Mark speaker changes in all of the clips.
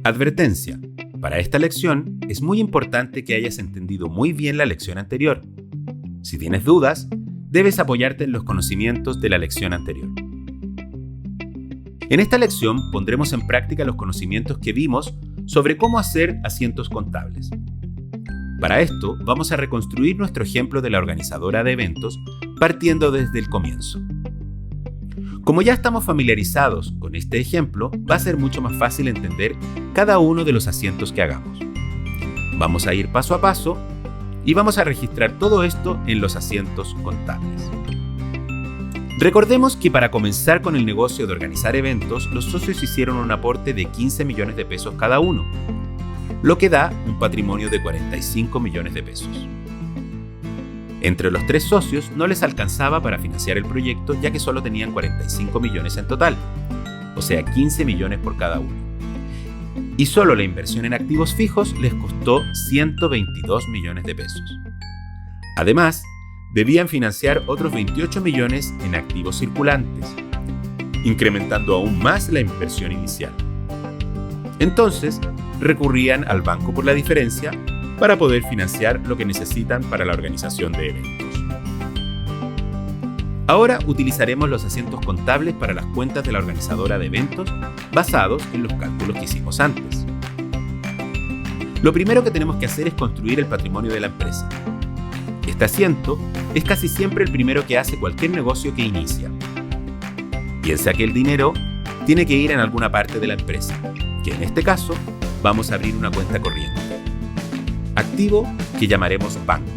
Speaker 1: Advertencia. Para esta lección es muy importante que hayas entendido muy bien la lección anterior. Si tienes dudas, debes apoyarte en los conocimientos de la lección anterior. En esta lección pondremos en práctica los conocimientos que vimos sobre cómo hacer asientos contables. Para esto, vamos a reconstruir nuestro ejemplo de la organizadora de eventos partiendo desde el comienzo. Como ya estamos familiarizados con este ejemplo, va a ser mucho más fácil entender cada uno de los asientos que hagamos. Vamos a ir paso a paso y vamos a registrar todo esto en los asientos contables. Recordemos que para comenzar con el negocio de organizar eventos, los socios hicieron un aporte de 15 millones de pesos cada uno, lo que da un patrimonio de 45 millones de pesos. Entre los tres socios no les alcanzaba para financiar el proyecto, ya que solo tenían 45 millones en total, o sea 15 millones por cada uno. Y solo la inversión en activos fijos les costó 122 millones de pesos. Además, debían financiar otros 28 millones en activos circulantes, incrementando aún más la inversión inicial. Entonces, recurrían al banco por la diferencia para poder financiar lo que necesitan para la organización de eventos. Ahora utilizaremos los asientos contables para las cuentas de la organizadora de eventos basados en los cálculos que hicimos antes. Lo primero que tenemos que hacer es construir el patrimonio de la empresa. Este asiento es casi siempre el primero que hace cualquier negocio que inicia. Piensa que el dinero tiene que ir en alguna parte de la empresa, que en este caso vamos a abrir una cuenta corriente. Activo que llamaremos banco.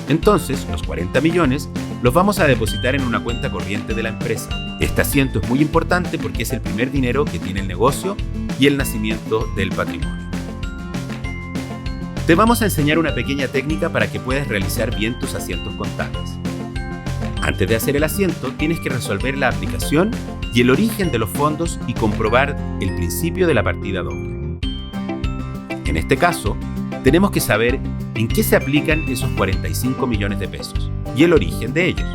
Speaker 1: Entonces, los 40 millones los vamos a depositar en una cuenta corriente de la empresa. Este asiento es muy importante porque es el primer dinero que tiene el negocio y el nacimiento del patrimonio. Te vamos a enseñar una pequeña técnica para que puedas realizar bien tus asientos contables. Antes de hacer el asiento, tienes que resolver la aplicación y el origen de los fondos y comprobar el principio de la partida doble. En este caso, tenemos que saber en qué se aplican esos 45 millones de pesos y el origen de ellos.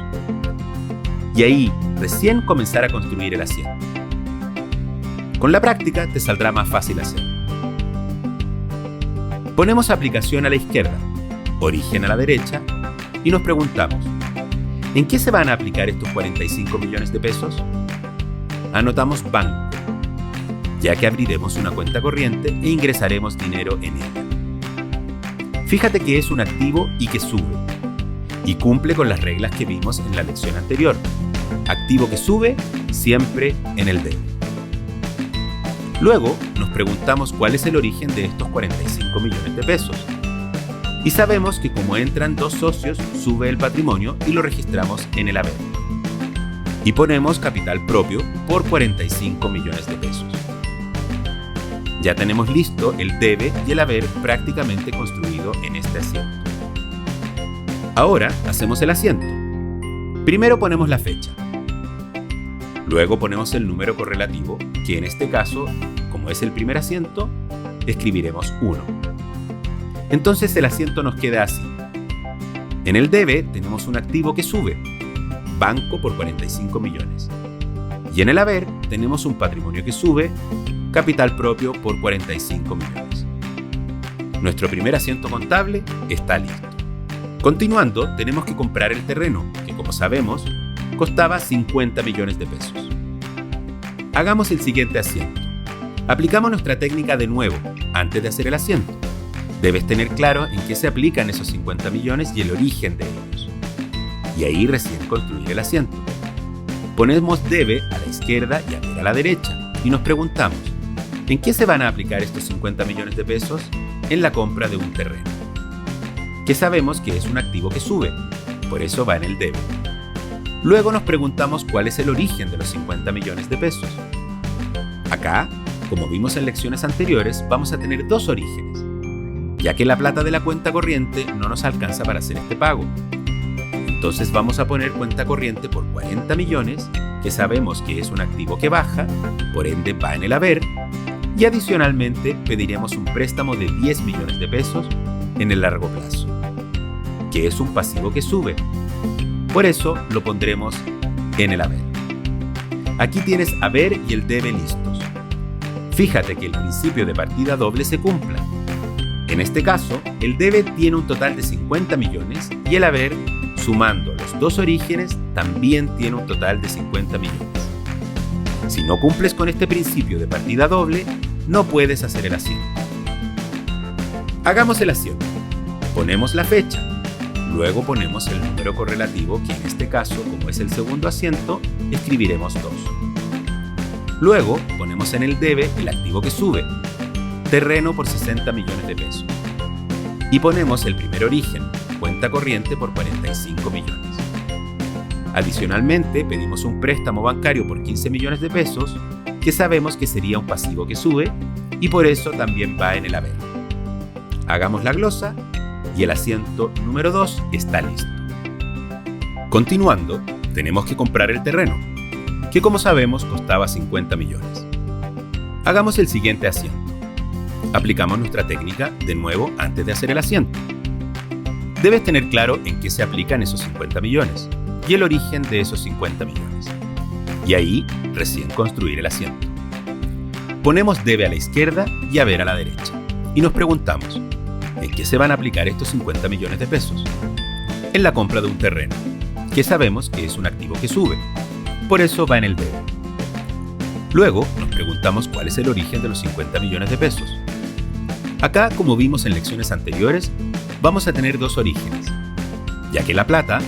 Speaker 1: Y ahí recién comenzar a construir el asiento. Con la práctica te saldrá más fácil hacerlo. Ponemos aplicación a la izquierda, origen a la derecha y nos preguntamos, ¿en qué se van a aplicar estos 45 millones de pesos? Anotamos banco, ya que abriremos una cuenta corriente e ingresaremos dinero en ella. Fíjate que es un activo y que sube, y cumple con las reglas que vimos en la lección anterior. Activo que sube, siempre en el debe. Luego nos preguntamos cuál es el origen de estos 45 millones de pesos. Y sabemos que como entran dos socios, sube el patrimonio y lo registramos en el haber. Y ponemos capital propio por 45 millones de pesos. Ya tenemos listo el debe y el haber prácticamente construido en este asiento. Ahora hacemos el asiento. Primero ponemos la fecha. Luego ponemos el número correlativo, que en este caso, como es el primer asiento, escribiremos 1. Entonces el asiento nos queda así. En el debe tenemos un activo que sube, banco por 45 millones. Y en el haber tenemos un patrimonio que sube, capital propio por 45 millones. Nuestro primer asiento contable está listo. Continuando, tenemos que comprar el terreno, que como sabemos, costaba 50 millones de pesos. Hagamos el siguiente asiento. Aplicamos nuestra técnica de nuevo, antes de hacer el asiento. Debes tener claro en qué se aplican esos 50 millones y el origen de ellos. Y ahí recién construir el asiento. Ponemos debe a la izquierda y haber a la derecha y nos preguntamos, ¿en qué se van a aplicar estos 50 millones de pesos? En la compra de un terreno, que sabemos que es un activo que sube, por eso va en el debe. Luego nos preguntamos cuál es el origen de los 50 millones de pesos. Acá, como vimos en lecciones anteriores, vamos a tener dos orígenes, ya que la plata de la cuenta corriente no nos alcanza para hacer este pago. Entonces vamos a poner cuenta corriente por 40 millones, que sabemos que es un activo que baja, por ende va en el haber, y adicionalmente pediremos un préstamo de 10 millones de pesos en el largo plazo, que es un pasivo que sube. Por eso lo pondremos en el haber. Aquí tienes haber y el debe listos. Fíjate que el principio de partida doble se cumpla. En este caso, el debe tiene un total de 50 millones y el haber, sumando los dos orígenes, también tiene un total de 50 millones. Si no cumples con este principio de partida doble, no puedes hacer el asiento. Hagamos el asiento. Ponemos la fecha. Luego ponemos el número correlativo, que en este caso, como es el segundo asiento, escribiremos 2. Luego ponemos en el debe el activo que sube, terreno por 60 millones de pesos. Y ponemos el primer origen, cuenta corriente por 45 millones. Adicionalmente, pedimos un préstamo bancario por 15 millones de pesos, que sabemos que sería un pasivo que sube, y por eso también va en el haber. Hagamos la glosa y el asiento número 2 está listo. Continuando, tenemos que comprar el terreno, que como sabemos costaba 50 millones. Hagamos el siguiente asiento. Aplicamos nuestra técnica de nuevo antes de hacer el asiento. Debes tener claro en qué se aplican esos 50 millones y el origen de esos 50 millones. Y ahí recién construir el asiento. Ponemos debe a la izquierda y haber a la derecha. Y nos preguntamos, ¿en qué se van a aplicar estos 50 millones de pesos? En la compra de un terreno, que sabemos que es un activo que sube. Por eso va en el debe. Luego nos preguntamos cuál es el origen de los 50 millones de pesos. Acá, como vimos en lecciones anteriores, vamos a tener dos orígenes, ya que la plata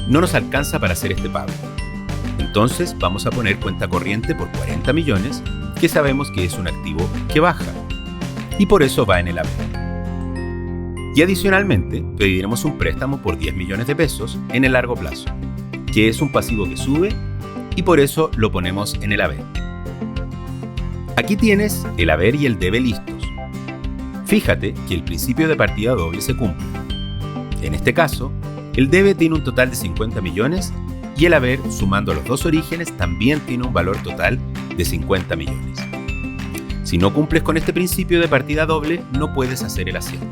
Speaker 1: no nos alcanza para hacer este pago. Entonces vamos a poner cuenta corriente por 40 millones, que sabemos que es un activo que baja, y por eso va en el haber. Y adicionalmente pediremos un préstamo por 10 millones de pesos en el largo plazo, que es un pasivo que sube, y por eso lo ponemos en el haber. Aquí tienes el haber y el debe listos. Fíjate que el principio de partida doble se cumple. En este caso, el debe tiene un total de 50 millones y el haber, sumando los dos orígenes, también tiene un valor total de 50 millones. Si no cumples con este principio de partida doble, no puedes hacer el asiento.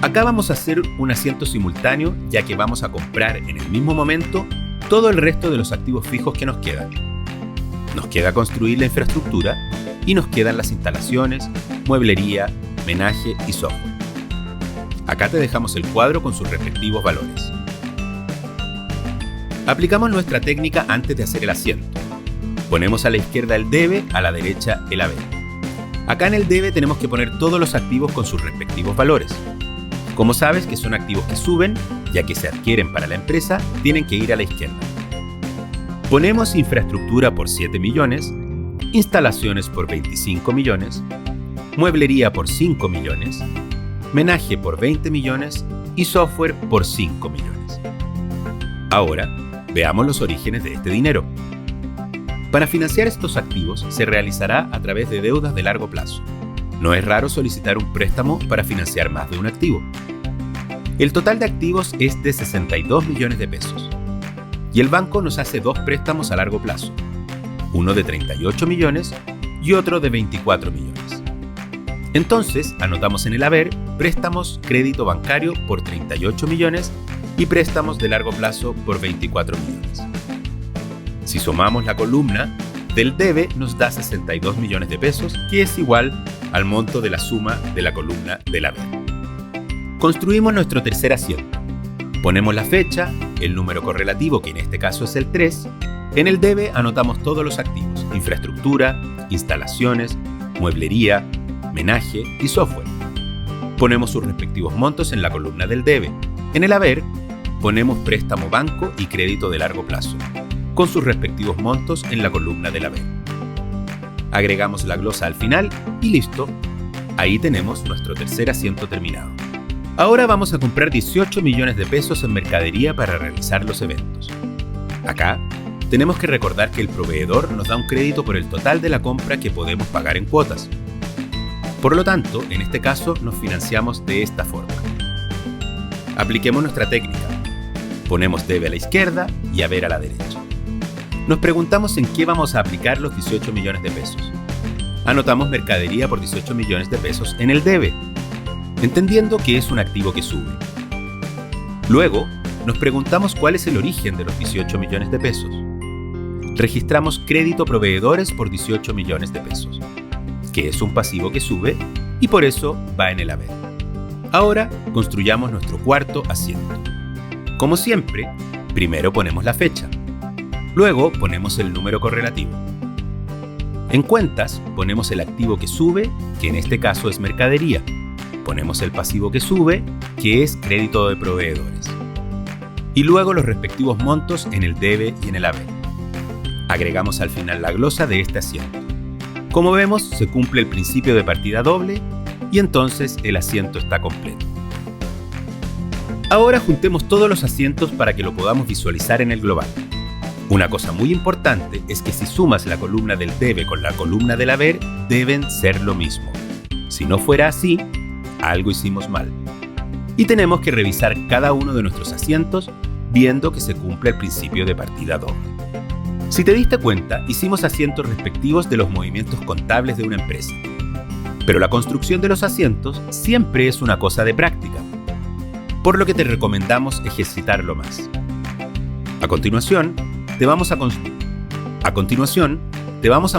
Speaker 1: Acá vamos a hacer un asiento simultáneo, ya que vamos a comprar en el mismo momento todo el resto de los activos fijos que nos quedan. Nos queda construir la infraestructura y nos quedan las instalaciones, mueblería, menaje y software. Acá te dejamos el cuadro con sus respectivos valores. Aplicamos nuestra técnica antes de hacer el asiento. Ponemos a la izquierda el debe, a la derecha el haber. Acá en el debe tenemos que poner todos los activos con sus respectivos valores. Como sabes que son activos que suben, ya que se adquieren para la empresa, tienen que ir a la izquierda. Ponemos infraestructura por 7 millones, instalaciones por 25 millones, mueblería por 5 millones, menaje por 20 millones y software por 5 millones. Ahora, veamos los orígenes de este dinero. Para financiar estos activos se realizará a través de deudas de largo plazo. No es raro solicitar un préstamo para financiar más de un activo. El total de activos es de 62 millones de pesos. Y el banco nos hace dos préstamos a largo plazo, uno de 38 millones y otro de 24 millones. Entonces, anotamos en el haber préstamos crédito bancario por 38 millones y préstamos de largo plazo por 24 millones. Si sumamos la columna del debe, nos da 62 millones de pesos, que es igual al monto de la suma de la columna del haber. Construimos nuestro tercer asiento. Ponemos la fecha, el número correlativo, que en este caso es el 3. En el debe anotamos todos los activos, infraestructura, instalaciones, mueblería, menaje y software. Ponemos sus respectivos montos en la columna del debe. En el haber, ponemos préstamo banco y crédito de largo plazo, con sus respectivos montos en la columna del haber. Agregamos la glosa al final y listo. Ahí tenemos nuestro tercer asiento terminado. Ahora vamos a comprar 18 millones de pesos en mercadería para realizar los eventos. Acá tenemos que recordar que el proveedor nos da un crédito por el total de la compra que podemos pagar en cuotas. Por lo tanto, en este caso nos financiamos de esta forma. Apliquemos nuestra técnica. Ponemos debe a la izquierda y haber a la derecha. Nos preguntamos en qué vamos a aplicar los 18 millones de pesos. Anotamos mercadería por 18 millones de pesos en el debe. entendiendo que es un activo que sube. Luego, nos preguntamos cuál es el origen de los 18 millones de pesos. Registramos crédito a proveedores por 18 millones de pesos, que es un pasivo que sube y por eso va en el haber. Ahora construyamos nuestro cuarto asiento. Como siempre, primero ponemos la fecha. Luego ponemos el número correlativo. En cuentas, ponemos el activo que sube, que en este caso es mercadería. Ponemos el pasivo que sube, que es crédito de proveedores. Y luego los respectivos montos en el debe y en el haber. Agregamos al final la glosa de este asiento. Como vemos, se cumple el principio de partida doble y entonces el asiento está completo. Ahora juntemos todos los asientos para que lo podamos visualizar en el global. Una cosa muy importante es que si sumas la columna del debe con la columna del haber, deben ser lo mismo. Si no fuera así, algo hicimos mal. Y tenemos que revisar cada uno de nuestros asientos viendo que se cumple el principio de partida doble. Si te diste cuenta, hicimos asientos respectivos de los movimientos contables de una empresa. Pero la construcción de los asientos siempre es una cosa de práctica, por lo que te recomendamos ejercitarlo más. A continuación, te vamos a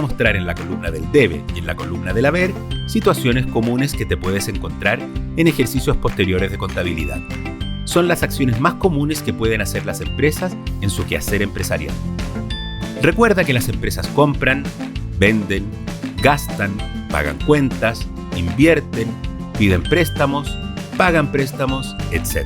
Speaker 1: mostrar en la columna del debe y en la columna del haber situaciones comunes que te puedes encontrar en ejercicios posteriores de contabilidad. Son las acciones más comunes que pueden hacer las empresas en su quehacer empresarial. Recuerda que las empresas compran, venden, gastan, pagan cuentas, invierten, piden préstamos, pagan préstamos, etc.